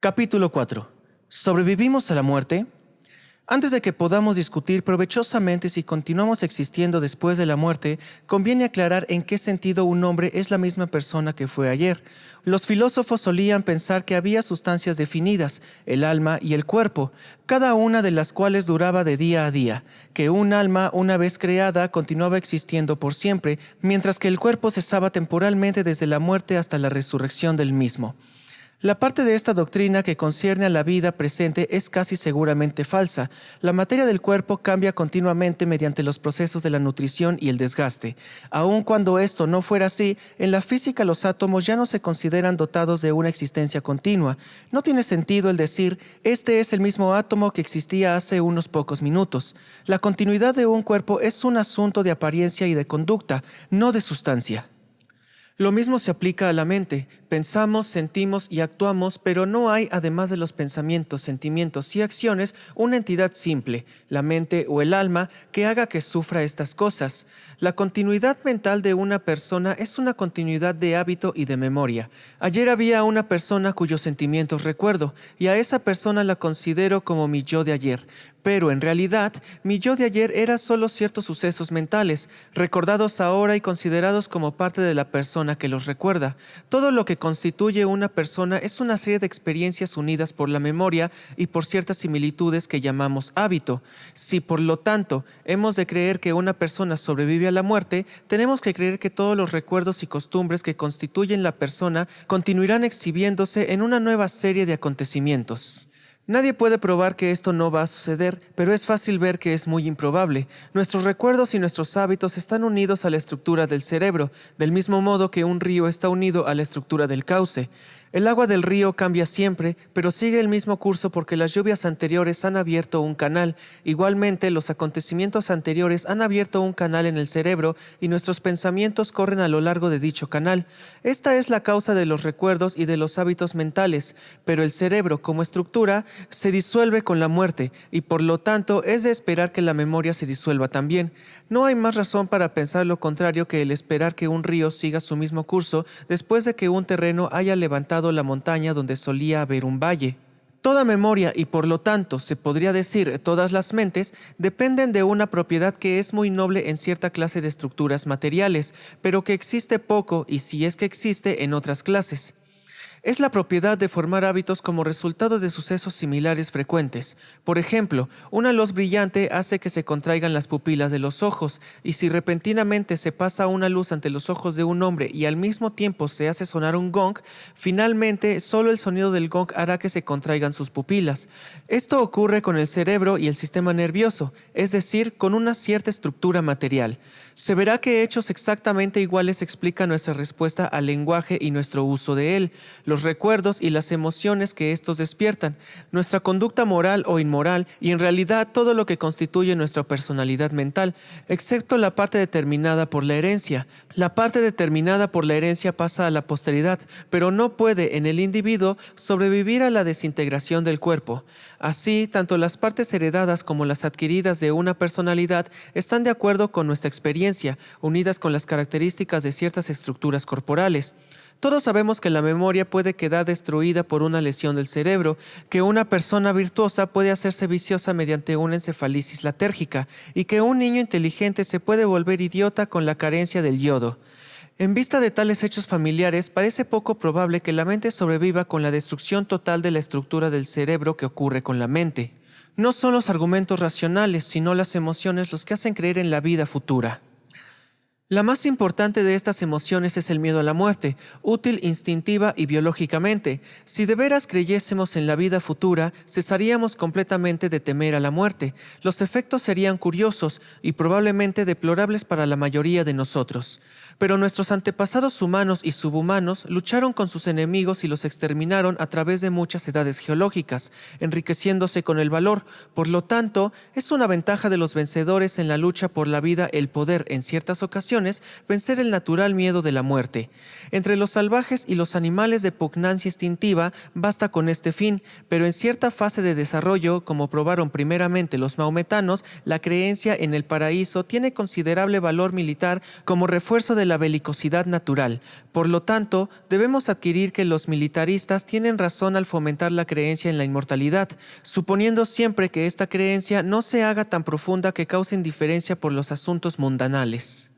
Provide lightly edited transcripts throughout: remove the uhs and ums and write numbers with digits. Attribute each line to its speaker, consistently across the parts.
Speaker 1: Capítulo 4. ¿Sobrevivimos a la muerte? Antes de que podamos discutir provechosamente si continuamos existiendo después de la muerte, conviene aclarar en qué sentido un hombre es la misma persona que fue ayer. Los filósofos solían pensar que había sustancias definidas, el alma y el cuerpo, cada una de las cuales duraba de día a día, que un alma, una vez creada, continuaba existiendo por siempre, mientras que el cuerpo cesaba temporalmente desde la muerte hasta la resurrección del mismo. La parte de esta doctrina que concierne a la vida presente es casi seguramente falsa. La materia del cuerpo cambia continuamente mediante los procesos de la nutrición y el desgaste. Aun cuando esto no fuera así, en la física los átomos ya no se consideran dotados de una existencia continua. No tiene sentido el decir, este es el mismo átomo que existía hace unos pocos minutos. La continuidad de un cuerpo es un asunto de apariencia y de conducta, no de sustancia. Lo mismo se aplica a la mente. Pensamos, sentimos y actuamos, pero no hay, además de los pensamientos, sentimientos y acciones, una entidad simple, la mente o el alma, que haga que sufra estas cosas. La continuidad mental de una persona es una continuidad de hábito y de memoria. Ayer había una persona cuyos sentimientos recuerdo, y a esa persona la considero como mi yo de ayer. Pero en realidad, mi yo de ayer era solo ciertos sucesos mentales, recordados ahora y considerados como parte de la persona que los recuerda. Todo lo que constituye una persona es una serie de experiencias unidas por la memoria y por ciertas similitudes que llamamos hábito. Si, por lo tanto, hemos de creer que una persona sobrevive a la muerte, tenemos que creer que todos los recuerdos y costumbres que constituyen la persona continuarán exhibiéndose en una nueva serie de acontecimientos. Nadie puede probar que esto no va a suceder, pero es fácil ver que es muy improbable. Nuestros recuerdos y nuestros hábitos están unidos a la estructura del cerebro, del mismo modo que un río está unido a la estructura del cauce. El agua del río cambia siempre, pero sigue el mismo curso porque las lluvias anteriores han abierto un canal. Igualmente, los acontecimientos anteriores han abierto un canal en el cerebro y nuestros pensamientos corren a lo largo de dicho canal. Esta es la causa de los recuerdos y de los hábitos mentales, pero el cerebro, como estructura, se disuelve con la muerte y por lo tanto es de esperar que la memoria se disuelva también. No hay más razón para pensar lo contrario que el esperar que un río siga su mismo curso después de que un terreno haya levantado la montaña donde solía haber un valle. Toda memoria y por lo tanto se podría decir todas las mentes dependen de una propiedad que es muy noble en cierta clase de estructuras materiales, pero que existe poco y si es que existe en otras clases. Es la propiedad de formar hábitos como resultado de sucesos similares frecuentes. Por ejemplo, una luz brillante hace que se contraigan las pupilas de los ojos, y si repentinamente se pasa una luz ante los ojos de un hombre y al mismo tiempo se hace sonar un gong, finalmente solo el sonido del gong hará que se contraigan sus pupilas. Esto ocurre con el cerebro y el sistema nervioso, es decir, con una cierta estructura material. Se verá que hechos exactamente iguales explican nuestra respuesta al lenguaje y nuestro uso de él, los recuerdos y las emociones que estos despiertan, nuestra conducta moral o inmoral y en realidad todo lo que constituye nuestra personalidad mental, excepto la parte determinada por la herencia. La parte determinada por la herencia pasa a la posteridad, pero no puede en el individuo sobrevivir a la desintegración del cuerpo. Así, tanto las partes heredadas como las adquiridas de una personalidad están de acuerdo con nuestra experiencia, unidas con las características de ciertas estructuras corporales. Todos sabemos que la memoria puede quedar destruida por una lesión del cerebro, que una persona virtuosa puede hacerse viciosa mediante una encefalitis latérgica y que un niño inteligente se puede volver idiota con la carencia del yodo. En vista de tales hechos familiares, parece poco probable que la mente sobreviva con la destrucción total de la estructura del cerebro que ocurre con la mente. No son los argumentos racionales, sino las emociones los que hacen creer en la vida futura. La más importante de estas emociones es el miedo a la muerte, útil instintiva y biológicamente. Si de veras creyésemos en la vida futura, cesaríamos completamente de temer a la muerte. Los efectos serían curiosos y probablemente deplorables para la mayoría de nosotros. Pero nuestros antepasados humanos y subhumanos lucharon con sus enemigos y los exterminaron a través de muchas edades geológicas, enriqueciéndose con el valor. Por lo tanto, es una ventaja de los vencedores en la lucha por la vida el poder, en ciertas ocasiones, vencer el natural miedo de la muerte. Entre los salvajes y los animales de pugnacia instintiva basta con este fin, pero en cierta fase de desarrollo, como probaron primeramente los maometanos, la creencia en el paraíso tiene considerable valor militar como refuerzo de la belicosidad natural. Por lo tanto, debemos adquirir que los militaristas tienen razón al fomentar la creencia en la inmortalidad, suponiendo siempre que esta creencia no se haga tan profunda que cause indiferencia por los asuntos mundanales.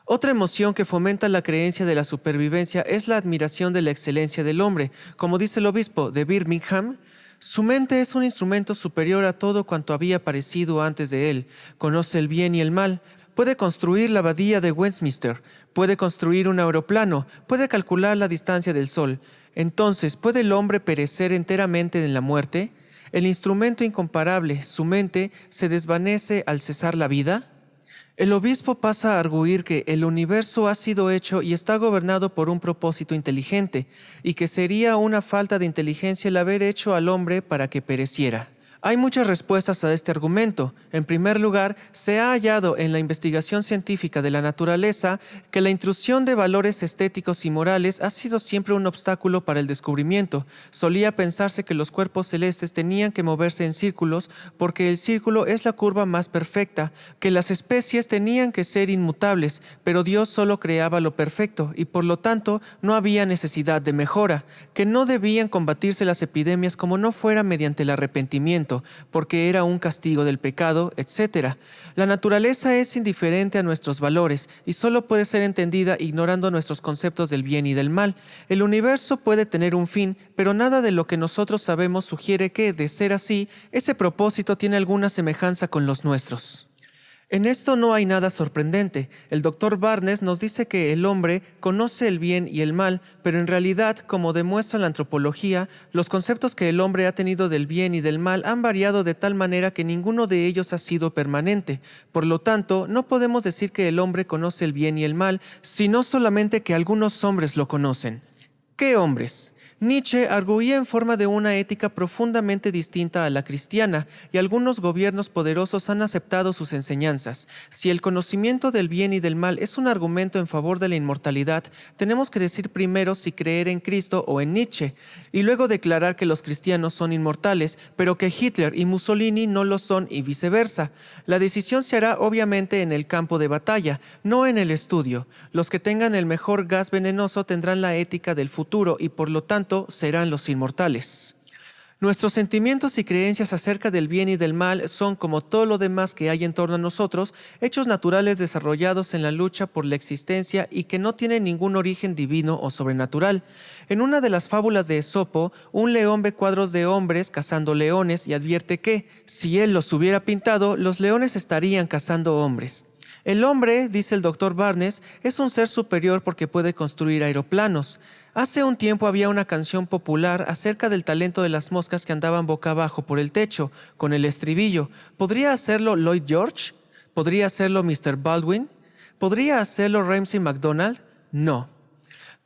Speaker 1: Otra emoción que fomenta la creencia de la supervivencia es la admiración de la excelencia del hombre. Como dice el obispo de Birmingham, su mente es un instrumento superior a todo cuanto había aparecido antes de él. Conoce el bien y el mal. Puede construir la abadía de Westminster. Puede construir un aeroplano. Puede calcular la distancia del sol. Entonces, ¿puede el hombre perecer enteramente en la muerte? ¿El instrumento incomparable, su mente, se desvanece al cesar la vida? El obispo pasa a arguir que el universo ha sido hecho y está gobernado por un propósito inteligente, y que sería una falta de inteligencia el haber hecho al hombre para que pereciera. Hay muchas respuestas a este argumento. En primer lugar, se ha hallado en la investigación científica de la naturaleza que la intrusión de valores estéticos y morales ha sido siempre un obstáculo para el descubrimiento. Solía pensarse que los cuerpos celestes tenían que moverse en círculos porque el círculo es la curva más perfecta, que las especies tenían que ser inmutables, pero Dios solo creaba lo perfecto y por lo tanto no había necesidad de mejora, que no debían combatirse las epidemias como no fuera mediante el arrepentimiento, porque era un castigo del pecado, etc. La naturaleza es indiferente a nuestros valores y solo puede ser entendida ignorando nuestros conceptos del bien y del mal. El universo puede tener un fin, pero nada de lo que nosotros sabemos sugiere que, de ser así, ese propósito tiene alguna semejanza con los nuestros. En esto no hay nada sorprendente. El Dr. Barnes nos dice que el hombre conoce el bien y el mal, pero en realidad, como demuestra la antropología, los conceptos que el hombre ha tenido del bien y del mal han variado de tal manera que ninguno de ellos ha sido permanente. Por lo tanto, no podemos decir que el hombre conoce el bien y el mal, sino solamente que algunos hombres lo conocen. ¿Qué hombres? Nietzsche arguía en forma de una ética profundamente distinta a la cristiana, y algunos gobiernos poderosos han aceptado sus enseñanzas. Si el conocimiento del bien y del mal es un argumento en favor de la inmortalidad, tenemos que decir primero si creer en Cristo o en Nietzsche, y luego declarar que los cristianos son inmortales, pero que Hitler y Mussolini no lo son y viceversa. La decisión se hará obviamente en el campo de batalla, no en el estudio. Los que tengan el mejor gas venenoso tendrán la ética del futuro y por lo tanto serán los inmortales. Nuestros sentimientos y creencias acerca del bien y del mal son, como todo lo demás que hay en torno a nosotros, hechos naturales desarrollados en la lucha por la existencia y que no tienen ningún origen divino o sobrenatural. En una de las fábulas de Esopo, un león ve cuadros de hombres cazando leones y advierte que, si él los hubiera pintado, los leones estarían cazando hombres. El hombre, dice el Dr. Barnes, es un ser superior porque puede construir aeroplanos. Hace un tiempo había una canción popular acerca del talento de las moscas que andaban boca abajo por el techo, con el estribillo. ¿Podría hacerlo Lloyd George? ¿Podría hacerlo Mr. Baldwin? ¿Podría hacerlo Ramsay MacDonald? No.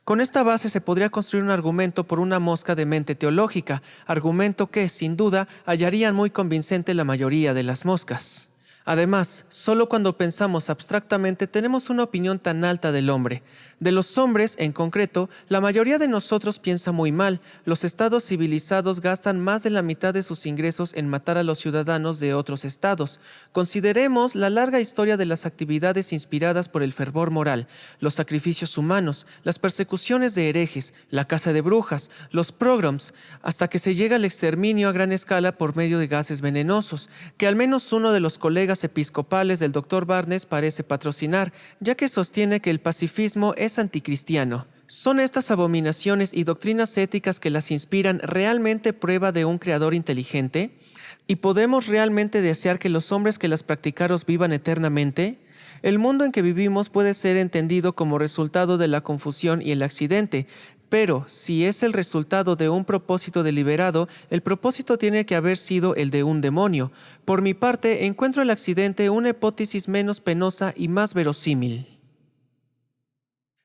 Speaker 1: Con esta base se podría construir un argumento por una mosca de mente teológica, argumento que, sin duda, hallarían muy convincente la mayoría de las moscas. Además, solo cuando pensamos abstractamente tenemos una opinión tan alta del hombre. De los hombres, en concreto, la mayoría de nosotros piensa muy mal. Los estados civilizados gastan más de la mitad de sus ingresos en matar a los ciudadanos de otros estados. Consideremos la larga historia de las actividades inspiradas por el fervor moral, los sacrificios humanos, las persecuciones de herejes, la caza de brujas, los pogroms, hasta que se llega al exterminio a gran escala por medio de gases venenosos, que al menos uno de los colegas episcopales del Dr. Barnes parece patrocinar, ya que sostiene que el pacifismo es anticristiano. ¿Son estas abominaciones y doctrinas éticas que las inspiran realmente prueba de un creador inteligente? ¿Y podemos realmente desear que los hombres que las practicaron vivan eternamente? El mundo en que vivimos puede ser entendido como resultado de la confusión y el accidente, pero si es el resultado de un propósito deliberado, el propósito tiene que haber sido el de un demonio. Por mi parte, encuentro el accidente una hipótesis menos penosa y más verosímil.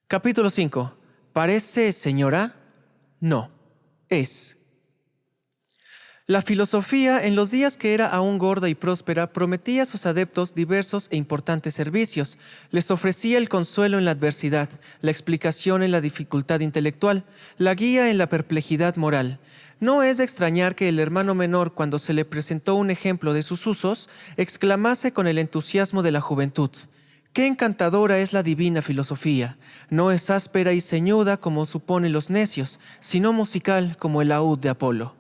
Speaker 1: Capítulo 5. ¿Parece, señora? No, es. La filosofía, en los días que era aún gorda y próspera, prometía a sus adeptos diversos e importantes servicios. Les ofrecía el consuelo en la adversidad, la explicación en la dificultad intelectual, la guía en la perplejidad moral. No es de extrañar que el hermano menor, cuando se le presentó un ejemplo de sus usos, exclamase con el entusiasmo de la juventud: Qué encantadora es la divina filosofía. No es áspera y ceñuda como suponen los necios, sino musical como el laúd de Apolo.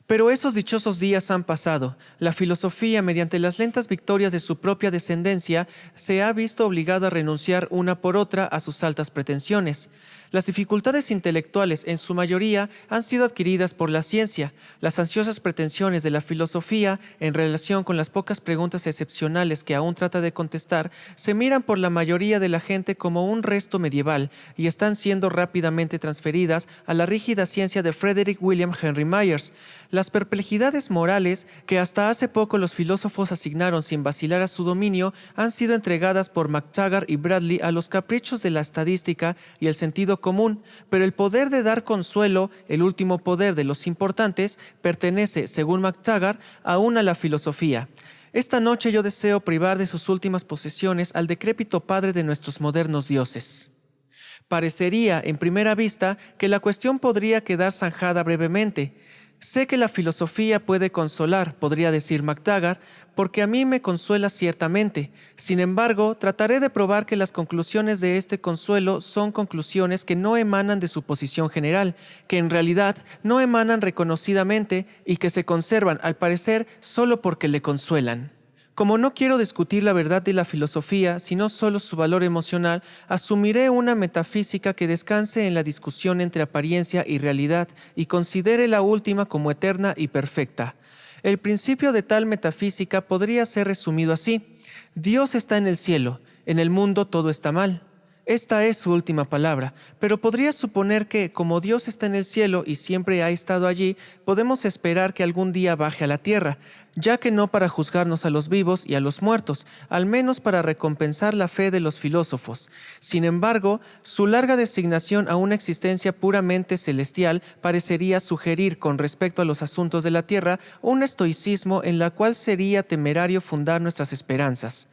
Speaker 1: Pero esos dichosos días han pasado. La filosofía, mediante las lentas victorias de su propia descendencia, se ha visto obligada a renunciar una por otra a sus altas pretensiones. Las dificultades intelectuales, en su mayoría, han sido adquiridas por la ciencia. Las ansiosas pretensiones de la filosofía, en relación con las pocas preguntas excepcionales que aún trata de contestar, se miran por la mayoría de la gente como un resto medieval y están siendo rápidamente transferidas a la rígida ciencia de Frederick William Henry Myers. Las perplejidades morales que hasta hace poco los filósofos asignaron sin vacilar a su dominio han sido entregadas por McTaggart y Bradley a los caprichos de la estadística y el sentido común, pero el poder de dar consuelo, el último poder de los importantes, pertenece, según McTaggart, aún a la filosofía. Esta noche yo deseo privar de sus últimas posesiones al decrépito padre de nuestros modernos dioses. Parecería, en primera vista, que la cuestión podría quedar zanjada brevemente. Sé que la filosofía puede consolar, podría decir McTaggart, porque a mí me consuela ciertamente. Sin embargo, trataré de probar que las conclusiones de este consuelo son conclusiones que no emanan de su posición general, que en realidad no emanan reconocidamente y que se conservan, al parecer, solo porque le consuelan. Como no quiero discutir la verdad de la filosofía, sino solo su valor emocional, asumiré una metafísica que descanse en la discusión entre apariencia y realidad y considere la última como eterna y perfecta. El principio de tal metafísica podría ser resumido así: Dios está en el cielo, en el mundo todo está mal. Esta es su última palabra, pero podría suponer que, como Dios está en el cielo y siempre ha estado allí, podemos esperar que algún día baje a la tierra, ya que no para juzgarnos a los vivos y a los muertos, al menos para recompensar la fe de los filósofos. Sin embargo, su larga designación a una existencia puramente celestial parecería sugerir, con respecto a los asuntos de la tierra, un estoicismo en la cual sería temerario fundar nuestras esperanzas.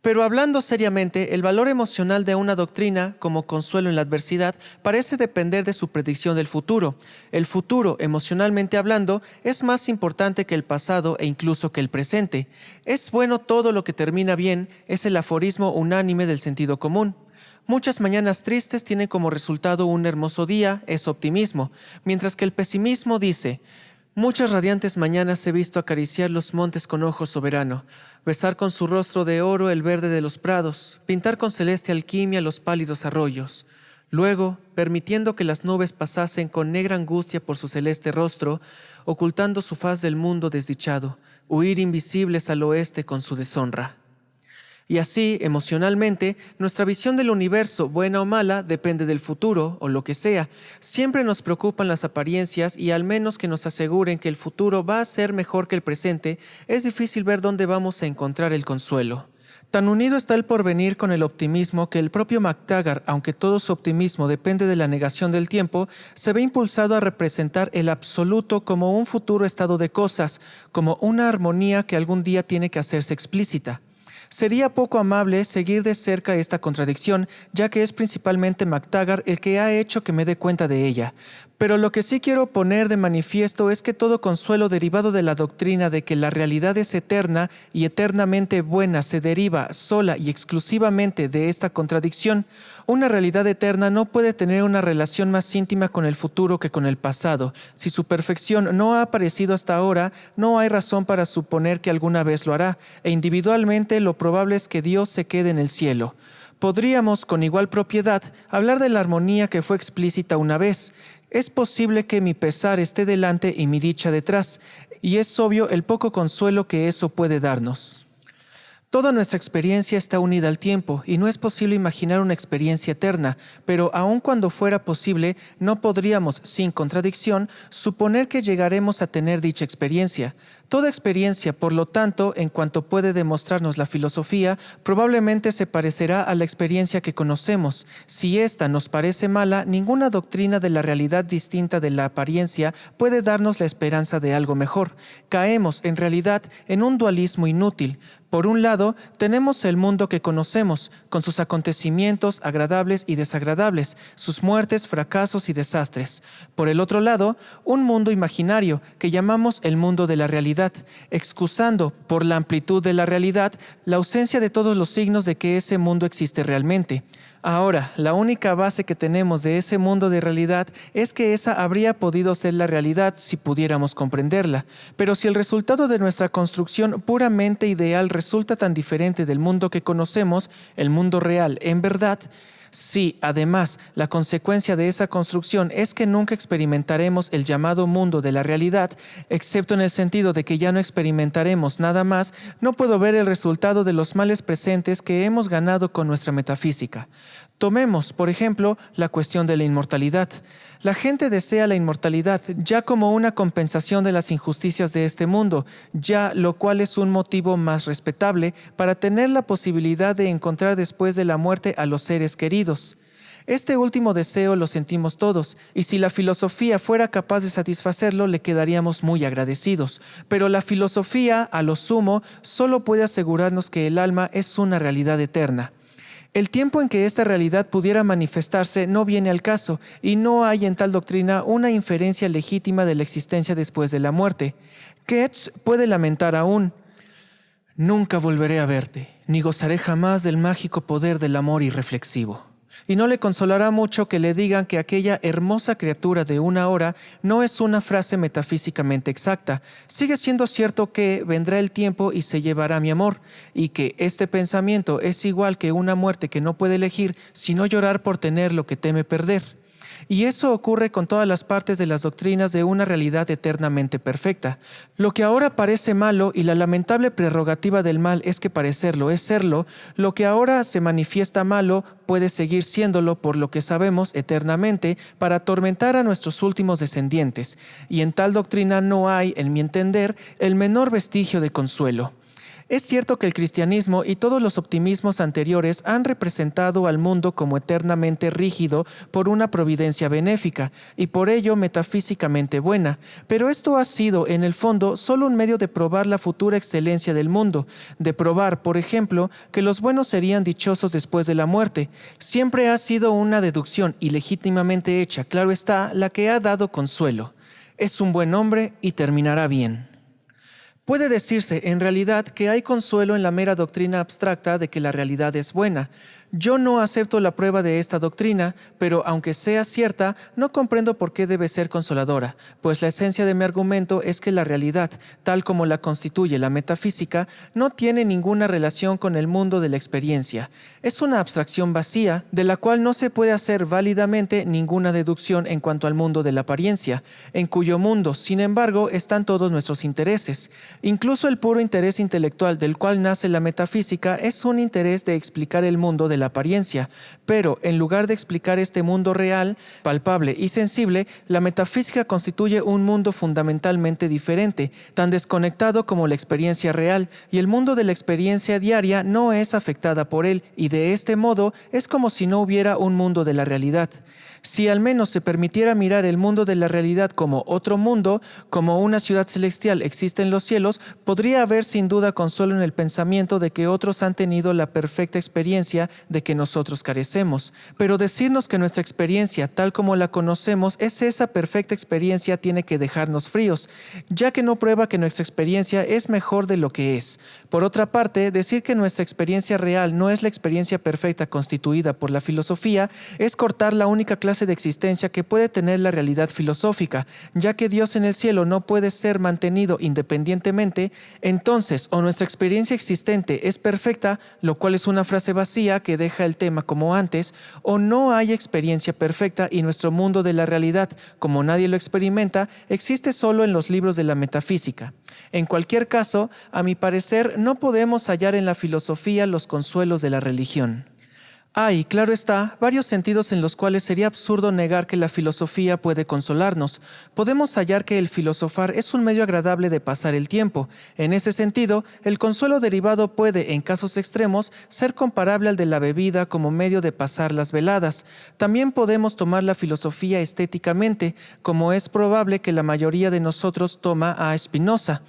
Speaker 1: Pero hablando seriamente, el valor emocional de una doctrina, como consuelo en la adversidad, parece depender de su predicción del futuro. El futuro, emocionalmente hablando, es más importante que el pasado e incluso que el presente. Es bueno todo lo que termina bien, es el aforismo unánime del sentido común. Muchas mañanas tristes tienen como resultado un hermoso día, es optimismo, mientras que el pesimismo dice: muchas radiantes mañanas he visto acariciar los montes con ojo soberano, besar con su rostro de oro el verde de los prados, pintar con celeste alquimia los pálidos arroyos. Luego, permitiendo que las nubes pasasen con negra angustia por su celeste rostro, ocultando su faz del mundo desdichado, huir invisibles al oeste con su deshonra. Y así, emocionalmente, nuestra visión del universo, buena o mala, depende del futuro o lo que sea. Siempre nos preocupan las apariencias y al menos que nos aseguren que el futuro va a ser mejor que el presente, es difícil ver dónde vamos a encontrar el consuelo. Tan unido está el porvenir con el optimismo que el propio McTaggart, aunque todo su optimismo depende de la negación del tiempo, se ve impulsado a representar el absoluto como un futuro estado de cosas, como una armonía que algún día tiene que hacerse explícita. Sería poco amable seguir de cerca esta contradicción, ya que es principalmente McTaggart el que ha hecho que me dé cuenta de ella. Pero lo que sí quiero poner de manifiesto es que todo consuelo derivado de la doctrina de que la realidad es eterna y eternamente buena se deriva sola y exclusivamente de esta contradicción. Una realidad eterna no puede tener una relación más íntima con el futuro que con el pasado. Si su perfección no ha aparecido hasta ahora, no hay razón para suponer que alguna vez lo hará, e individualmente lo probable es que Dios se quede en el cielo. Podríamos, con igual propiedad, hablar de la armonía que fue explícita una vez. Es posible que mi pesar esté delante y mi dicha detrás, y es obvio el poco consuelo que eso puede darnos. Toda nuestra experiencia está unida al tiempo y no es posible imaginar una experiencia eterna, pero aun cuando fuera posible, no podríamos, sin contradicción, suponer que llegaremos a tener dicha experiencia. Toda experiencia, por lo tanto, en cuanto puede demostrarnos la filosofía, probablemente se parecerá a la experiencia que conocemos. Si ésta nos parece mala, ninguna doctrina de la realidad distinta de la apariencia puede darnos la esperanza de algo mejor. Caemos, en realidad, en un dualismo inútil. Por un lado, tenemos el mundo que conocemos, con sus acontecimientos agradables y desagradables, sus muertes, fracasos y desastres. Por el otro lado, un mundo imaginario que llamamos el mundo de la realidad, excusando, por la amplitud de la realidad, la ausencia de todos los signos de que ese mundo existe realmente. Ahora, la única base que tenemos de ese mundo de realidad es que esa habría podido ser la realidad si pudiéramos comprenderla. Pero si el resultado de nuestra construcción puramente ideal resulta tan diferente del mundo que conocemos, el mundo real, en verdad, si, además, la consecuencia de esa construcción es que nunca experimentaremos el llamado mundo de la realidad, excepto en el sentido de que ya no experimentaremos nada más, no puedo ver el resultado de los males presentes que hemos ganado con nuestra metafísica. Tomemos, por ejemplo, la cuestión de la inmortalidad. La gente desea la inmortalidad ya como una compensación de las injusticias de este mundo, ya lo cual es un motivo más respetable para tener la posibilidad de encontrar después de la muerte a los seres queridos. Este último deseo lo sentimos todos, y si la filosofía fuera capaz de satisfacerlo, le quedaríamos muy agradecidos. Pero la filosofía, a lo sumo, solo puede asegurarnos que el alma es una realidad eterna. El tiempo en que esta realidad pudiera manifestarse no viene al caso, y no hay en tal doctrina una inferencia legítima de la existencia después de la muerte. Keats puede lamentar aún: «Nunca volveré a verte, ni gozaré jamás del mágico poder del amor irreflexivo». Y no le consolará mucho que le digan que aquella hermosa criatura de una hora no es una frase metafísicamente exacta. Sigue siendo cierto que vendrá el tiempo y se llevará mi amor, y que este pensamiento es igual que una muerte que no puede elegir sino llorar por tener lo que teme perder. Y eso ocurre con todas las partes de las doctrinas de una realidad eternamente perfecta. Lo que ahora parece malo, y la lamentable prerrogativa del mal es que parecerlo es serlo, lo que ahora se manifiesta malo puede seguir siéndolo por lo que sabemos eternamente para atormentar a nuestros últimos descendientes. Y en tal doctrina no hay, en mi entender, el menor vestigio de consuelo. Es cierto que el cristianismo y todos los optimismos anteriores han representado al mundo como eternamente rígido por una providencia benéfica y por ello metafísicamente buena, pero esto ha sido, en el fondo, solo un medio de probar la futura excelencia del mundo, de probar, por ejemplo, que los buenos serían dichosos después de la muerte. Siempre ha sido una deducción ilegítimamente hecha, claro está, la que ha dado consuelo. Es un buen hombre y terminará bien. Puede decirse, en realidad, que hay consuelo en la mera doctrina abstracta de que la realidad es buena. Yo no acepto la prueba de esta doctrina, pero aunque sea cierta, no comprendo por qué debe ser consoladora, pues la esencia de mi argumento es que la realidad, tal como la constituye la metafísica, no tiene ninguna relación con el mundo de la experiencia. Es una abstracción vacía, de la cual no se puede hacer válidamente ninguna deducción en cuanto al mundo de la apariencia, en cuyo mundo, sin embargo, están todos nuestros intereses. Incluso el puro interés intelectual del cual nace la metafísica es un interés de explicar el mundo de la apariencia, pero en lugar de explicar este mundo real, palpable y sensible, la metafísica constituye un mundo fundamentalmente diferente, tan desconectado como la experiencia real, y el mundo de la experiencia diaria no es afectada por él, y de este modo es como si no hubiera un mundo de la realidad. Si al menos se permitiera mirar el mundo de la realidad como otro mundo, como una ciudad celestial existe en los cielos, podría haber sin duda consuelo en el pensamiento de que otros han tenido la perfecta experiencia de que nosotros carecemos. Pero decirnos que nuestra experiencia, tal como la conocemos, es esa perfecta experiencia tiene que dejarnos fríos, ya que no prueba que nuestra experiencia es mejor de lo que es. Por otra parte, decir que nuestra experiencia real no es la experiencia perfecta constituida por la filosofía es cortar la única clase de existencia que puede tener la realidad filosófica, ya que Dios en el cielo no puede ser mantenido independientemente. Entonces, o nuestra experiencia existente es perfecta, lo cual es una frase vacía que deja el tema como antes, o no hay experiencia perfecta y nuestro mundo de la realidad, como nadie lo experimenta, existe solo en los libros de la metafísica. En cualquier caso, a mi parecer, no podemos hallar en la filosofía los consuelos de la religión. Hay, claro está, varios sentidos en los cuales sería absurdo negar que la filosofía puede consolarnos. Podemos hallar que el filosofar es un medio agradable de pasar el tiempo. En ese sentido, el consuelo derivado puede, en casos extremos, ser comparable al de la bebida como medio de pasar las veladas. También podemos tomar la filosofía estéticamente, como es probable que la mayoría de nosotros toma a Spinoza.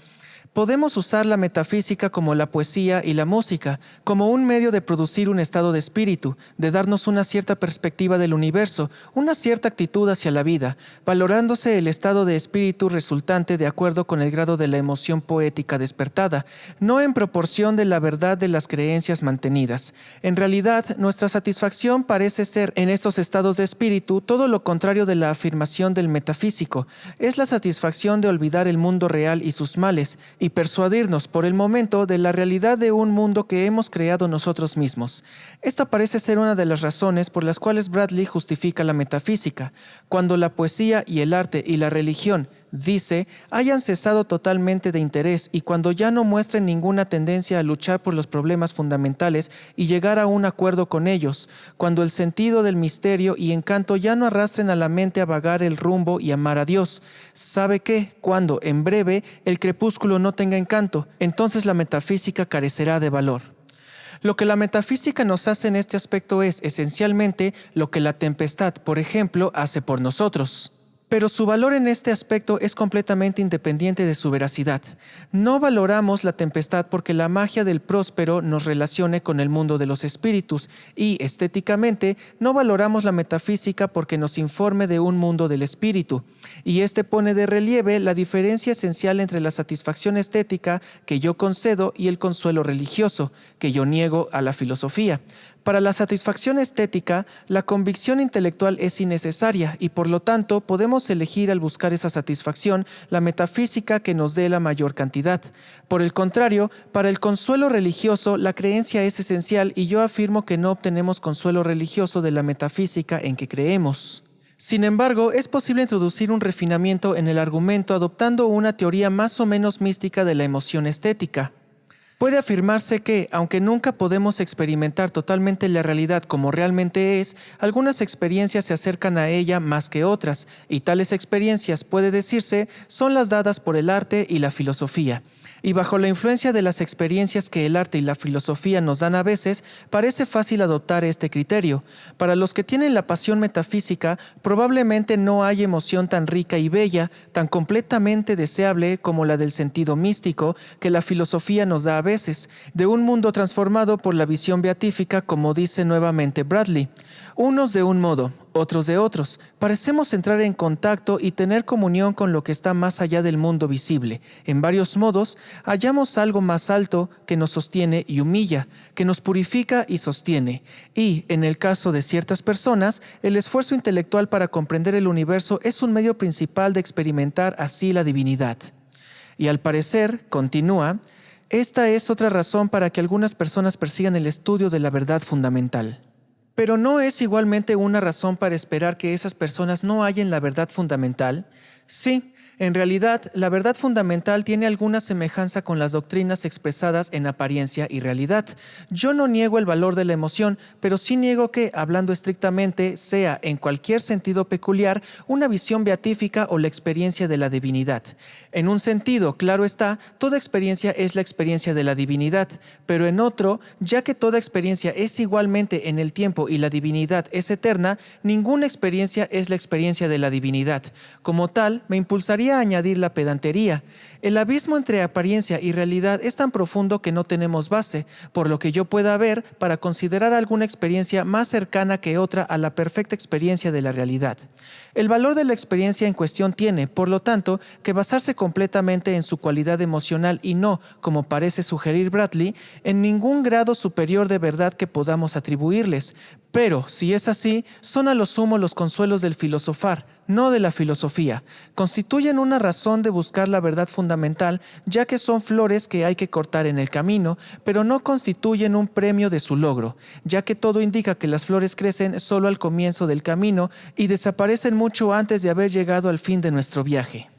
Speaker 1: Podemos usar la metafísica como la poesía y la música, como un medio de producir un estado de espíritu, de darnos una cierta perspectiva del universo, una cierta actitud hacia la vida, valorándose el estado de espíritu resultante de acuerdo con el grado de la emoción poética despertada, no en proporción de la verdad de las creencias mantenidas. En realidad, nuestra satisfacción parece ser en estos estados de espíritu todo lo contrario de la afirmación del metafísico. Es la satisfacción de olvidar el mundo real y sus males y persuadirnos por el momento de la realidad de un mundo que hemos creado nosotros mismos. Esta parece ser una de las razones por las cuales Bradley justifica la metafísica. Cuando la poesía y el arte y la religión, dice, hayan cesado totalmente de interés y cuando ya no muestren ninguna tendencia a luchar por los problemas fundamentales y llegar a un acuerdo con ellos, cuando el sentido del misterio y encanto ya no arrastren a la mente a vagar el rumbo y amar a Dios. ¿Sabe qué? Cuando, en breve, el crepúsculo no tenga encanto, entonces la metafísica carecerá de valor. Lo que la metafísica nos hace en este aspecto es, esencialmente, lo que la tempestad, por ejemplo, hace por nosotros. Pero su valor en este aspecto es completamente independiente de su veracidad. No valoramos la tempestad porque la magia del próspero nos relacione con el mundo de los espíritus y, estéticamente, no valoramos la metafísica porque nos informe de un mundo del espíritu. Y este pone de relieve la diferencia esencial entre la satisfacción estética que yo concedo y el consuelo religioso que yo niego a la filosofía. Para la satisfacción estética, la convicción intelectual es innecesaria y por lo tanto podemos elegir al buscar esa satisfacción la metafísica que nos dé la mayor cantidad. Por el contrario, para el consuelo religioso la creencia es esencial y yo afirmo que no obtenemos consuelo religioso de la metafísica en que creemos. Sin embargo, es posible introducir un refinamiento en el argumento adoptando una teoría más o menos mística de la emoción estética. Puede afirmarse que, aunque nunca podemos experimentar totalmente la realidad como realmente es, algunas experiencias se acercan a ella más que otras, y tales experiencias, puede decirse, son las dadas por el arte y la filosofía. Y bajo la influencia de las experiencias que el arte y la filosofía nos dan a veces, parece fácil adoptar este criterio. Para los que tienen la pasión metafísica, probablemente no hay emoción tan rica y bella, tan completamente deseable como la del sentido místico que la filosofía nos da a veces, de un mundo transformado por la visión beatífica, como dice nuevamente Bradley. Unos de un modo, otros de otros. Parecemos entrar en contacto y tener comunión con lo que está más allá del mundo visible. En varios modos, hallamos algo más alto que nos sostiene y humilla, que nos purifica y sostiene. Y, en el caso de ciertas personas, el esfuerzo intelectual para comprender el universo es un medio principal de experimentar así la divinidad. Y al parecer, continúa, esta es otra razón para que algunas personas persigan el estudio de la verdad fundamental. Pero ¿no es igualmente una razón para esperar que esas personas no hallen la verdad fundamental? Sí, en realidad, la verdad fundamental tiene alguna semejanza con las doctrinas expresadas en apariencia y realidad. Yo no niego el valor de la emoción, pero sí niego que, hablando estrictamente, sea, en cualquier sentido peculiar, una visión beatífica o la experiencia de la divinidad. En un sentido, claro está, toda experiencia es la experiencia de la divinidad, pero en otro, ya que toda experiencia es igualmente en el tiempo y la divinidad es eterna, ninguna experiencia es la experiencia de la divinidad. Como tal, me impulsaría a añadir la pedantería. El abismo entre apariencia y realidad es tan profundo que no tenemos base, por lo que yo pueda ver, para considerar alguna experiencia más cercana que otra a la perfecta experiencia de la realidad. El valor de la experiencia en cuestión tiene, por lo tanto, que basarse completamente en su cualidad emocional y no, como parece sugerir Bradley, en ningún grado superior de verdad que podamos atribuirles. Pero, si es así, son a lo sumo los consuelos del filosofar, no de la filosofía. Constituyen una razón de buscar la verdad fundamental, ya que son flores que hay que cortar en el camino, pero no constituyen un premio de su logro, ya que todo indica que las flores crecen solo al comienzo del camino y desaparecen mucho antes de haber llegado al fin de nuestro viaje.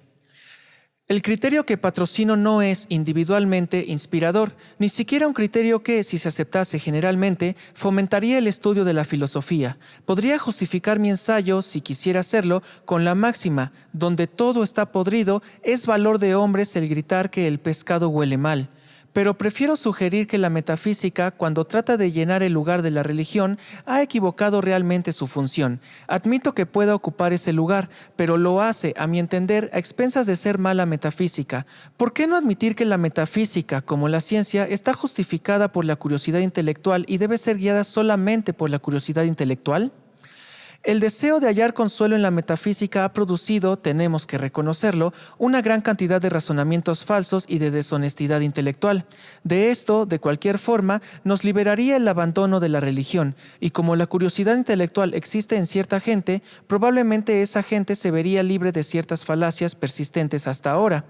Speaker 1: El criterio que patrocino no es individualmente inspirador, ni siquiera un criterio que, si se aceptase generalmente, fomentaría el estudio de la filosofía. Podría justificar mi ensayo, si quisiera hacerlo, con la máxima, donde todo está podrido, es valor de hombres el gritar que el pescado huele mal. Pero prefiero sugerir que la metafísica, cuando trata de llenar el lugar de la religión, ha equivocado realmente su función. Admito que pueda ocupar ese lugar, pero lo hace, a mi entender, a expensas de ser mala metafísica. ¿Por qué no admitir que la metafísica, como la ciencia, está justificada por la curiosidad intelectual y debe ser guiada solamente por la curiosidad intelectual? El deseo de hallar consuelo en la metafísica ha producido, tenemos que reconocerlo, una gran cantidad de razonamientos falsos y de deshonestidad intelectual. De esto, de cualquier forma, nos liberaría el abandono de la religión, y como la curiosidad intelectual existe en cierta gente, probablemente esa gente se vería libre de ciertas falacias persistentes hasta ahora.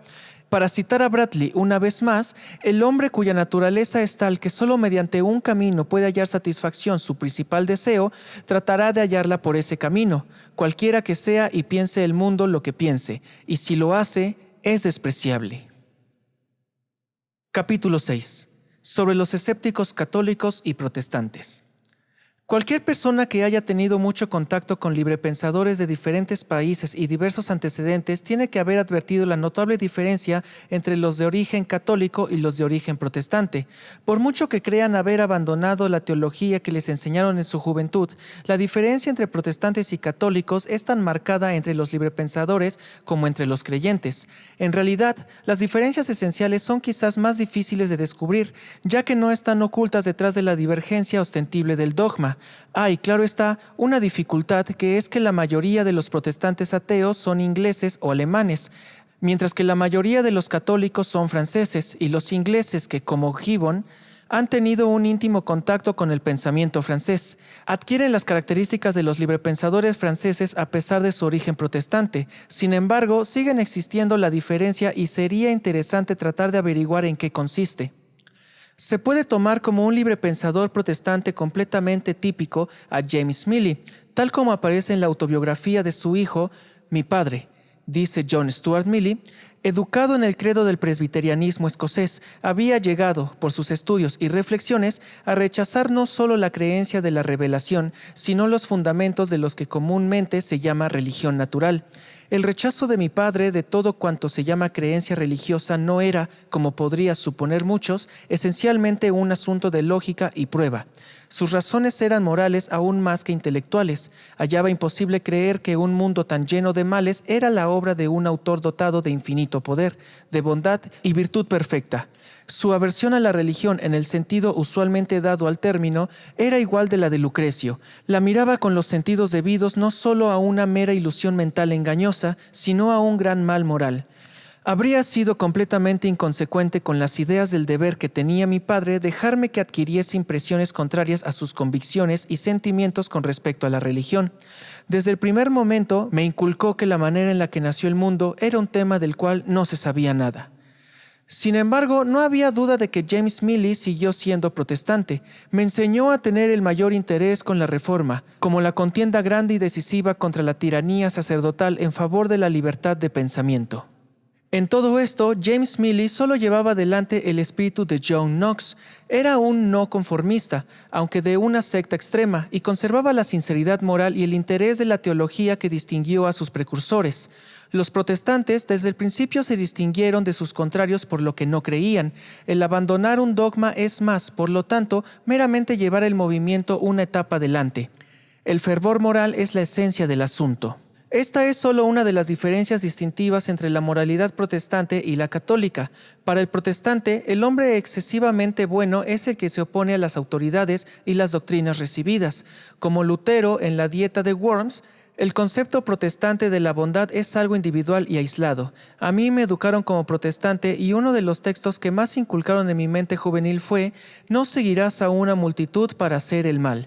Speaker 1: Para citar a Bradley una vez más, el hombre cuya naturaleza es tal que solo mediante un camino puede hallar satisfacción su principal deseo, tratará de hallarla por ese camino, cualquiera que sea y piense el mundo lo que piense, y si lo hace, es despreciable. Capítulo 6. Sobre los escépticos católicos y protestantes. Cualquier persona que haya tenido mucho contacto con librepensadores de diferentes países y diversos antecedentes tiene que haber advertido la notable diferencia entre los de origen católico y los de origen protestante. Por mucho que crean haber abandonado la teología que les enseñaron en su juventud, la diferencia entre protestantes y católicos es tan marcada entre los librepensadores como entre los creyentes. En realidad, las diferencias esenciales son quizás más difíciles de descubrir, ya que no están ocultas detrás de la divergencia ostensible del dogma. Hay, claro está, una dificultad que es que la mayoría de los protestantes ateos son ingleses o alemanes, mientras que la mayoría de los católicos son franceses, y los ingleses que, como Gibbon, han tenido un íntimo contacto con el pensamiento francés, adquieren las características de los librepensadores franceses a pesar de su origen protestante. Sin embargo, siguen existiendo la diferencia y sería interesante tratar de averiguar en qué consiste. Se puede tomar como un librepensador protestante completamente típico a James Milley, tal como aparece en la autobiografía de su hijo, Mi padre, dice John Stuart Milley. Educado en el credo del presbiterianismo escocés, había llegado, por sus estudios y reflexiones, a rechazar no solo la creencia de la revelación, sino los fundamentos de los que comúnmente se llama religión natural. El rechazo de mi padre de todo cuanto se llama creencia religiosa no era, como podría suponer muchos, esencialmente un asunto de lógica y prueba. Sus razones eran morales aún más que intelectuales. Hallaba imposible creer que un mundo tan lleno de males era la obra de un autor dotado de infinito poder, de bondad y virtud perfecta. Su aversión a la religión en el sentido usualmente dado al término era igual de la de Lucrecio. La miraba con los sentidos debidos no solo a una mera ilusión mental engañosa, sino a un gran mal moral. Habría sido completamente inconsecuente con las ideas del deber que tenía mi padre dejarme que adquiriese impresiones contrarias a sus convicciones y sentimientos con respecto a la religión. Desde el primer momento me inculcó que la manera en la que nació el mundo era un tema del cual no se sabía nada. Sin embargo, no había duda de que James Milley siguió siendo protestante. Me enseñó a tener el mayor interés con la Reforma, como la contienda grande y decisiva contra la tiranía sacerdotal en favor de la libertad de pensamiento. En todo esto, James Milley solo llevaba adelante el espíritu de John Knox. Era un no conformista, aunque de una secta extrema, y conservaba la sinceridad moral y el interés de la teología que distinguió a sus precursores. Los protestantes desde el principio se distinguieron de sus contrarios por lo que no creían. El abandonar un dogma es más, por lo tanto, meramente llevar el movimiento una etapa adelante. El fervor moral es la esencia del asunto. Esta es solo una de las diferencias distintivas entre la moralidad protestante y la católica. Para el protestante, el hombre excesivamente bueno es el que se opone a las autoridades y las doctrinas recibidas. Como Lutero en la Dieta de Worms, el concepto protestante de la bondad es algo individual y aislado. A mí me educaron como protestante y uno de los textos que más inculcaron en mi mente juvenil fue: no seguirás a una multitud para hacer el mal.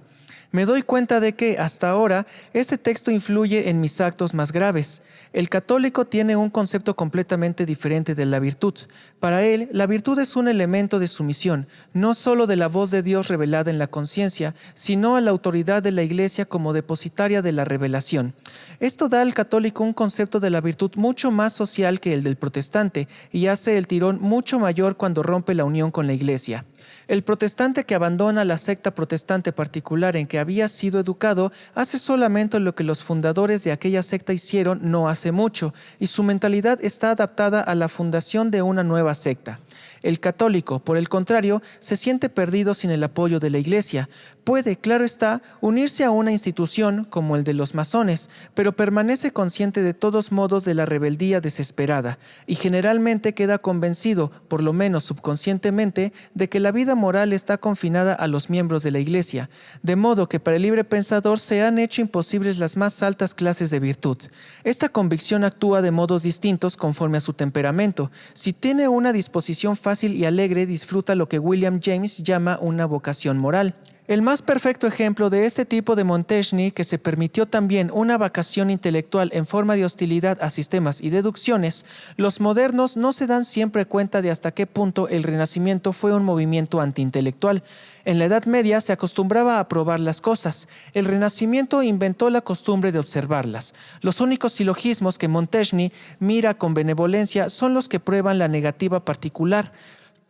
Speaker 1: Me doy cuenta de que, hasta ahora, este texto influye en mis actos más graves. El católico tiene un concepto completamente diferente de la virtud. Para él, la virtud es un elemento de sumisión, no solo de la voz de Dios revelada en la conciencia, sino a la autoridad de la Iglesia como depositaria de la revelación. Esto da al católico un concepto de la virtud mucho más social que el del protestante y hace el tirón mucho mayor cuando rompe la unión con la Iglesia. El protestante que abandona la secta protestante particular en que había sido educado hace solamente lo que los fundadores de aquella secta hicieron no hace mucho, y su mentalidad está adaptada a la fundación de una nueva secta. El católico, por el contrario, se siente perdido sin el apoyo de la Iglesia. Puede, claro está, unirse a una institución como el de los masones, pero permanece consciente de todos modos de la rebeldía desesperada y generalmente queda convencido, por lo menos subconscientemente, de que la vida moral está confinada a los miembros de la Iglesia, de modo que para el libre pensador se han hecho imposibles las más altas clases de virtud. Esta convicción actúa de modos distintos conforme a su temperamento. Si tiene una disposición fácil y alegre, disfruta lo que William James llama una vocación moral. El más perfecto ejemplo de este tipo de Montaigne, que se permitió también una vacación intelectual en forma de hostilidad a sistemas y deducciones, los modernos no se dan siempre cuenta de hasta qué punto el Renacimiento fue un movimiento antiintelectual. En la Edad Media se acostumbraba a probar las cosas. El Renacimiento inventó la costumbre de observarlas. Los únicos silogismos que Montaigne mira con benevolencia son los que prueban la negativa particular,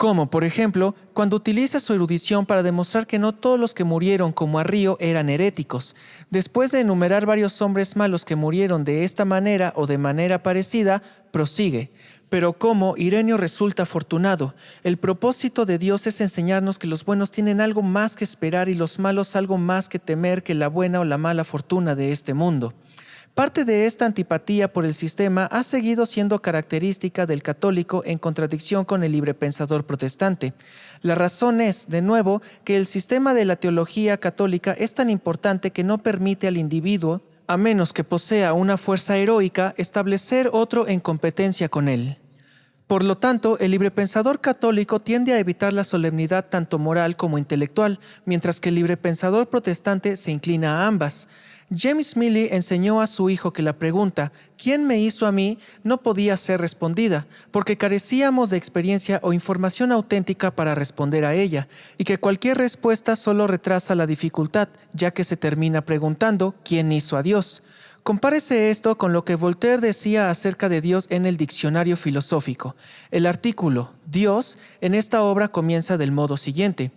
Speaker 1: como, por ejemplo, cuando utiliza su erudición para demostrar que no todos los que murieron como Arrío eran heréticos. Después de enumerar varios hombres malos que murieron de esta manera o de manera parecida, prosigue. Pero como Ireneo resulta afortunado, el propósito de Dios es enseñarnos que los buenos tienen algo más que esperar y los malos algo más que temer que la buena o la mala fortuna de este mundo. Parte de esta antipatía por el sistema ha seguido siendo característica del católico en contradicción con el librepensador protestante. La razón es, de nuevo, que el sistema de la teología católica es tan importante que no permite al individuo, a menos que posea una fuerza heroica, establecer otro en competencia con él. Por lo tanto, el librepensador católico tiende a evitar la solemnidad tanto moral como intelectual, mientras que el librepensador protestante se inclina a ambas. James Milley enseñó a su hijo que la pregunta ¿quién me hizo a mí? No podía ser respondida, porque carecíamos de experiencia o información auténtica para responder a ella, y que cualquier respuesta solo retrasa la dificultad, ya que se termina preguntando ¿quién hizo a Dios? Compárese esto con lo que Voltaire decía acerca de Dios en el Diccionario Filosófico. El artículo «Dios» en esta obra comienza del modo siguiente.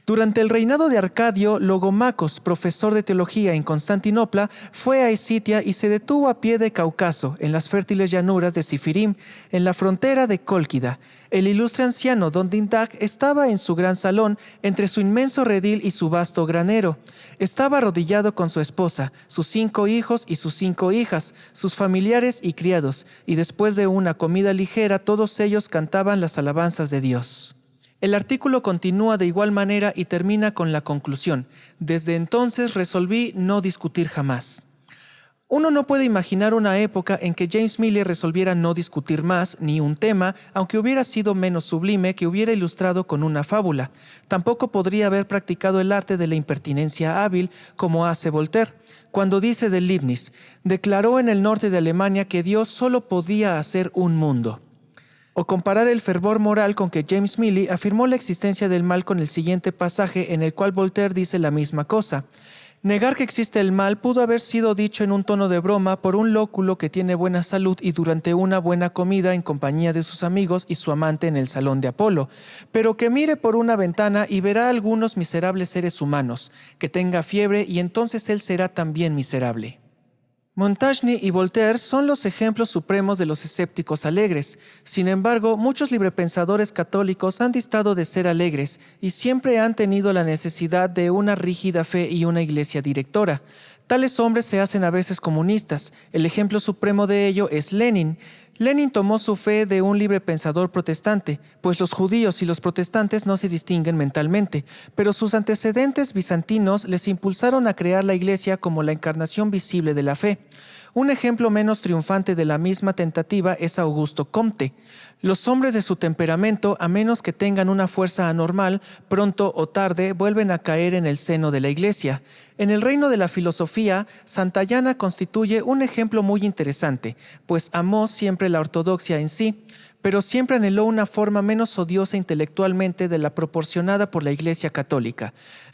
Speaker 1: Durante el reinado de Arcadio, Logomacos, profesor de teología en Constantinopla, fue a Escitia y se detuvo a pie de Cáucaso, en las fértiles llanuras de Sifirim, en la frontera de Cólquida. El ilustre anciano Don Dindag estaba en su gran salón, entre su inmenso redil y su vasto granero. Estaba arrodillado con su esposa, sus 5 hijos y sus 5 hijas, sus familiares y criados, y después de una comida ligera, todos ellos cantaban las alabanzas de Dios. El artículo continúa de igual manera y termina con la conclusión. Desde entonces resolví no discutir jamás. Uno no puede imaginar una época en que James Milley resolviera no discutir más ni un tema, aunque hubiera sido menos sublime que hubiera ilustrado con una fábula. Tampoco podría haber practicado el arte de la impertinencia hábil como hace Voltaire. Cuando dice de Leibniz, declaró en el norte de Alemania que Dios solo podía hacer un mundo. O comparar el fervor moral con que James Milley afirmó la existencia del mal con el siguiente pasaje en el cual Voltaire dice la misma cosa. Negar que existe el mal pudo haber sido dicho en un tono de broma por un lóculo que tiene buena salud y durante una buena comida en compañía de sus amigos y su amante en el salón de Apolo, pero que mire por una ventana y verá a algunos miserables seres humanos, que tenga fiebre y entonces él será también miserable. Montaigne y Voltaire son los ejemplos supremos de los escépticos alegres. Sin embargo, muchos librepensadores católicos han distado de ser alegres y siempre han tenido la necesidad de una rígida fe y una iglesia directora. Tales hombres se hacen a veces comunistas. El ejemplo supremo de ello es Lenin. Lenin tomó su fe de un librepensador protestante, pues los judíos y los protestantes no se distinguen mentalmente, pero sus antecedentes bizantinos les impulsaron a crear la Iglesia como la encarnación visible de la fe. Un ejemplo menos triunfante de la misma tentativa es Augusto Comte. Los hombres de su temperamento, a menos que tengan una fuerza anormal, pronto o tarde vuelven a caer en el seno de la Iglesia. En el reino de la filosofía, Santayana constituye un ejemplo muy interesante, pues amó siempre la ortodoxia en sí, pero siempre anheló una forma menos odiosa intelectualmente de la proporcionada por la Iglesia católica.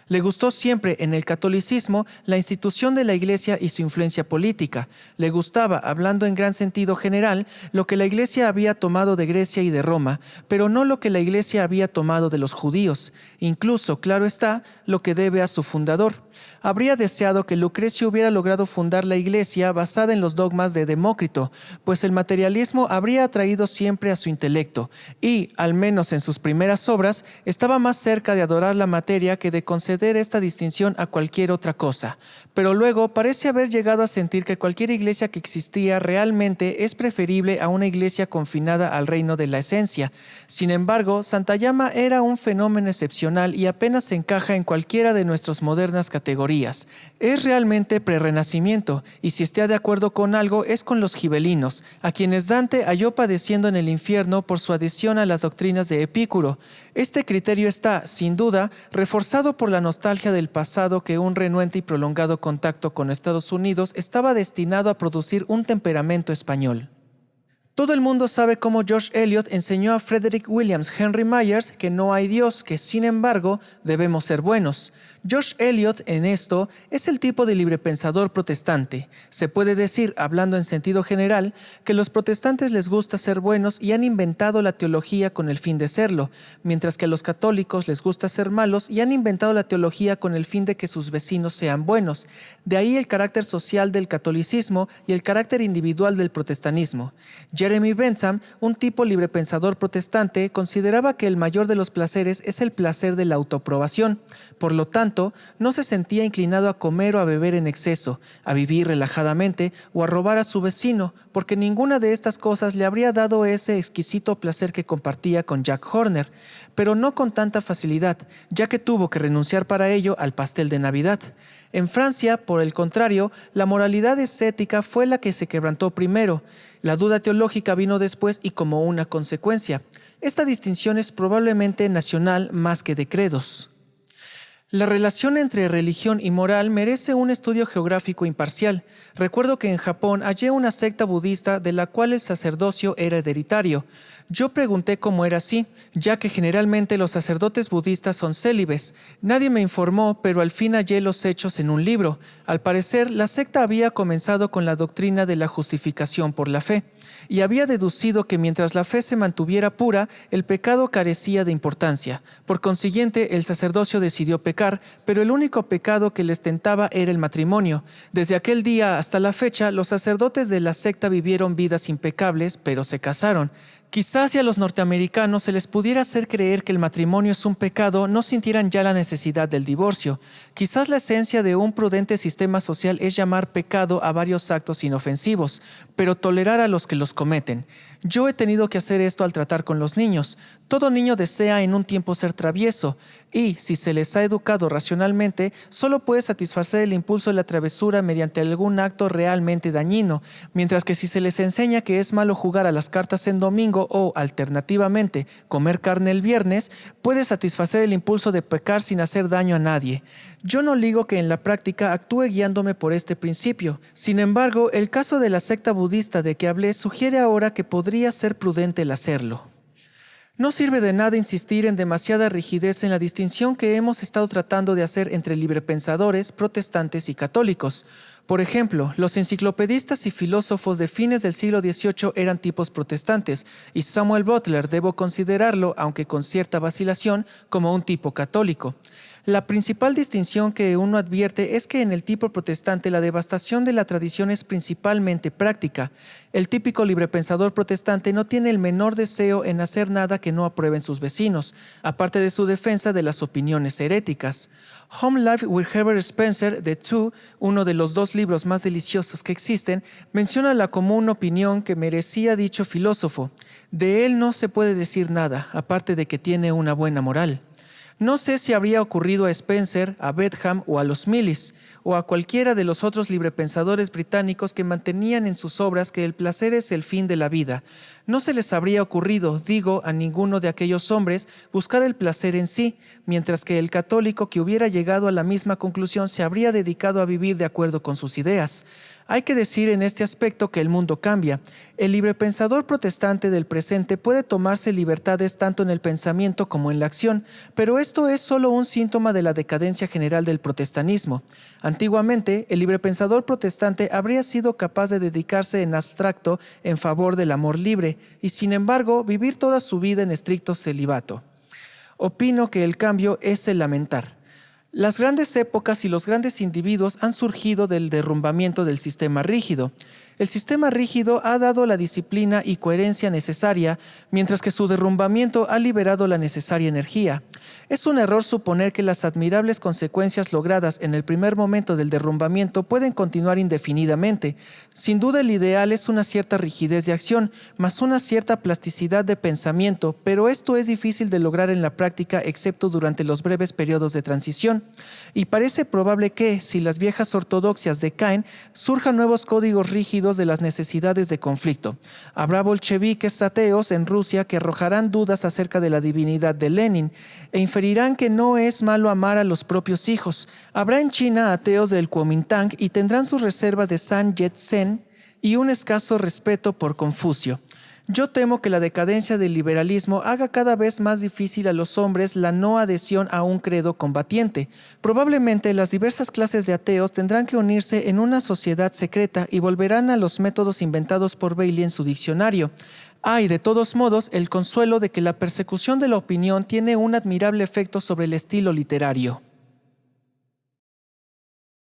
Speaker 1: Le gustó siempre en el catolicismo la institución de la Iglesia y su influencia política. Le gustaba, hablando en gran sentido general, lo que la Iglesia había tomado de Grecia y de Roma, pero no lo que la Iglesia había tomado de los judíos, incluso, claro está, lo que debe a su fundador. Habría deseado que Lucrecio hubiera logrado fundar la Iglesia basada en los dogmas de Demócrito, pues el materialismo habría atraído siempre a su intelecto y, al menos en sus primeras obras, estaba más cerca de adorar la materia que de conceder esta distinción a cualquier otra cosa. Pero luego parece haber llegado a sentir que cualquier iglesia que existía realmente es preferible a una iglesia confinada al reino de la esencia. Sin embargo, Santayana era un fenómeno excepcional y apenas se encaja en cualquiera de nuestras modernas categorías. Es realmente prerrenacimiento, y si está de acuerdo con algo es con los gibelinos, a quienes Dante halló padeciendo en el infierno por su adhesión a las doctrinas de Epicuro. Este criterio está, sin duda, reforzado por la nostalgia del pasado que un renuente y prolongado contacto con Estados Unidos estaba destinado a producir un temperamento español. Todo el mundo sabe cómo George Eliot enseñó a Frederick Williams Henry Myers que no hay Dios, que sin embargo debemos ser buenos. George Eliot en esto es el tipo de librepensador protestante. Se puede decir, hablando en sentido general, que los protestantes les gusta ser buenos y han inventado la teología con el fin de serlo, mientras que a los católicos les gusta ser malos y han inventado la teología con el fin de que sus vecinos sean buenos. De ahí el carácter social del catolicismo y el carácter individual del protestantismo. Jeremy Bentham, un tipo librepensador protestante, consideraba que el mayor de los placeres es el placer de la autoaprobación. Por lo tanto, no se sentía inclinado a comer o a beber en exceso, a vivir relajadamente o a robar a su vecino, porque ninguna de estas cosas le habría dado ese exquisito placer que compartía con Jack Horner, pero no con tanta facilidad, ya que tuvo que renunciar para ello al pastel de Navidad. En Francia, por el contrario, la moralidad ascética fue la que se quebrantó primero. La duda teológica vino después y como una consecuencia. Esta distinción es probablemente nacional más que de credos. La relación entre religión y moral merece un estudio geográfico imparcial. Recuerdo que en Japón hallé una secta budista de la cual el sacerdocio era hereditario. Yo pregunté cómo era así, ya que generalmente los sacerdotes budistas son célibes. Nadie me informó, pero al fin hallé los hechos en un libro. Al parecer, la secta había comenzado con la doctrina de la justificación por la fe, y había deducido que mientras la fe se mantuviera pura, el pecado carecía de importancia. Por consiguiente, el sacerdocio decidió pecar, pero el único pecado que les tentaba era el matrimonio. Desde aquel día hasta la fecha, los sacerdotes de la secta vivieron vidas impecables, pero se casaron. Quizás si a los norteamericanos se les pudiera hacer creer que el matrimonio es un pecado, no sintieran ya la necesidad del divorcio. Quizás la esencia de un prudente sistema social es llamar pecado a varios actos inofensivos, pero tolerar a los que los cometen. Yo he tenido que hacer esto al tratar con los niños. Todo niño desea en un tiempo ser travieso, y, si se les ha educado racionalmente, solo puede satisfacer el impulso de la travesura mediante algún acto realmente dañino, mientras que si se les enseña que es malo jugar a las cartas en domingo o, alternativamente, comer carne el viernes, puede satisfacer el impulso de pecar sin hacer daño a nadie. Yo no digo que en la práctica actúe guiándome por este principio. Sin embargo, el caso de la secta budista de que hablé sugiere ahora que podría ser prudente el hacerlo. No sirve de nada insistir en demasiada rigidez en la distinción que hemos estado tratando de hacer entre librepensadores, protestantes y católicos. Por ejemplo, los enciclopedistas y filósofos de fines del siglo XVIII eran tipos protestantes, y Samuel Butler debo considerarlo, aunque con cierta vacilación, como un tipo católico. La principal distinción que uno advierte es que en el tipo protestante la devastación de la tradición es principalmente práctica. El típico librepensador protestante no tiene el menor deseo en hacer nada que no aprueben sus vecinos, aparte de su defensa de las opiniones heréticas. Home Life with Herbert Spencer, de Two, uno de los dos libros más deliciosos que existen, menciona la común opinión que merecía dicho filósofo. De él no se puede decir nada, aparte de que tiene una buena moral. No sé si habría ocurrido a Spencer, a Bentham o a los Millis. o a cualquiera de los otros librepensadores británicos que mantenían en sus obras que el placer es el fin de la vida. No se les habría ocurrido, digo, a ninguno de aquellos hombres buscar el placer en sí, mientras que el católico que hubiera llegado a la misma conclusión se habría dedicado a vivir de acuerdo con sus ideas. Hay que decir en este aspecto que el mundo cambia. El librepensador protestante del presente puede tomarse libertades tanto en el pensamiento como en la acción, pero esto es solo un síntoma de la decadencia general del protestanismo. Antiguamente, el librepensador protestante habría sido capaz de dedicarse en abstracto en favor del amor libre y, sin embargo, vivir toda su vida en estricto celibato. Opino que el cambio es el lamentar. Las grandes épocas y los grandes individuos han surgido del derrumbamiento del sistema rígido. El sistema rígido ha dado la disciplina y coherencia necesaria, mientras que su derrumbamiento ha liberado la necesaria energía. Es un error suponer que las admirables consecuencias logradas en el primer momento del derrumbamiento pueden continuar indefinidamente. Sin duda el ideal es una cierta rigidez de acción, más una cierta plasticidad de pensamiento, pero esto es difícil de lograr en la práctica excepto durante los breves periodos de transición. Y parece probable que, si las viejas ortodoxias decaen, surjan nuevos códigos rígidos de las necesidades de conflicto. Habrá bolcheviques ateos en Rusia que arrojarán dudas acerca de la divinidad de Lenin e inferirán que no es malo amar a los propios hijos. Habrá en China ateos del Kuomintang y tendrán sus reservas de Sun Yat-sen y un escaso respeto por Confucio. Yo temo que la decadencia del liberalismo haga cada vez más difícil a los hombres la no adhesión a un credo combatiente. Probablemente las diversas clases de ateos tendrán que unirse en una sociedad secreta y volverán a los métodos inventados por Bailey en su diccionario. Hay, de todos modos, el consuelo de que la persecución de la opinión tiene un admirable efecto sobre el estilo literario.